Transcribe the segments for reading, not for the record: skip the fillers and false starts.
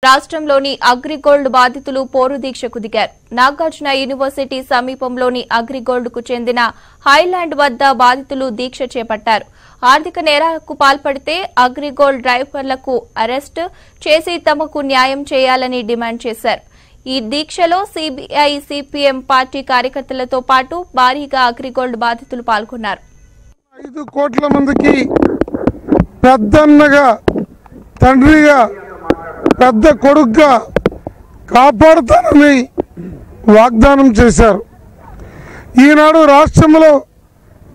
రాష్ట్రంలోని అగ్రిగోల్డ్ బాధితులు పోరు దీక్షకు దిగారు. నాగార్జున యూనివర్సిటీ సమీపంలోని అగ్రిగోల్డ్కు చెందిన హైలాండ్ వద్ద బాధితులు దీక్ష చేపట్టారు. ఆర్థిక నేరాలకు పాల్పడితే అగ్రిగోల్డ్ డ్రైవర్లకు అరెస్టు చేసి తమకు న్యాయం చేయాలని డిమాండ్ చేశారు. ఈ దీక్షలో సిబిఐ, సిపిఎం పార్టీ కార్యకర్తలతో పాటు భారీగా అగ్రిగోల్డ్ బాధితులు పాల్గొన్నారు. 5 కోట్ల మందికి పెద్దన్నగా, తండ్రిగా, పెద్ద కొడుకుగా కాపాడుతానని వాగ్దానం చేశారు. ఈనాడు రాష్ట్రంలో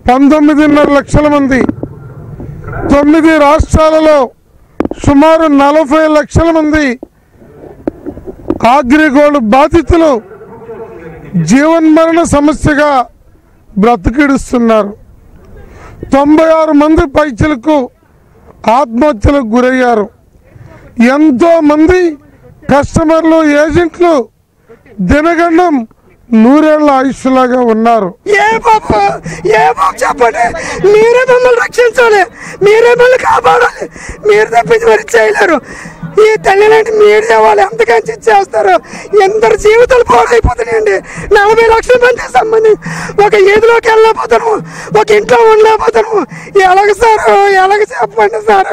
19.5 లక్షల మంది, 9 రాష్ట్రాలలో సుమారు 40 లక్షల మంది అగ్రిగోల్డ్ బాధితులు జీవన్మరణ సమస్యగా బ్రతికిడుస్తున్నారు. 96 మంది పైచలకు ఆత్మహత్యలకు గురయ్యారు. ఎంతో మంది కస్టమర్లు, ఏజెంట్లు దినగండం 100 ఏళ్ల ఆయుష్లాగా ఉన్నారు. ఏ బాబు చెప్పండి, మీరే మమ్మల్ని రక్షించాలి, మీరే మమ్మల్ని కాపాడాలి, మీరు తప్పించి మరి చేయలేరు. ఈ తల్లిలాంటి మీడియా వాళ్ళు ఎంతకంచి చేస్తారు. ఎందరు జీవితాలు పోగైపోతున్నాయండి. 40 లక్షల మంది సంబంధించి ఒక ఈదిలోకి వెళ్ళలేకపోతాను, ఒక ఇంట్లో ఉండలేకపోతాను. ఎలాగ సార్, ఎలాగ చెప్పండి సార్,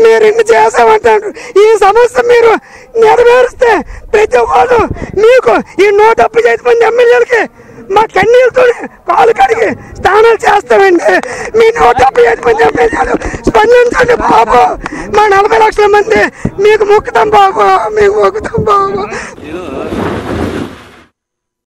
మీరు ఇన్ని చేసామంటారు. ఈ సమస్య మీరు నెరవేరిస్తే ప్రతి వాళ్ళు మీకు ఈ 175 మంది ఎమ్మెల్యేలకి మా కన్నీళ్ళతో కాలు కడిగి స్నానాలు చేస్తామండి. మీ 175 మంది ఎమ్మెల్యేలు స్పందించండి బాబు. మా 40 లక్షల మంది మీకు మొక్కుతాం బాబు, మీకు మొక్కుతాం బాబు.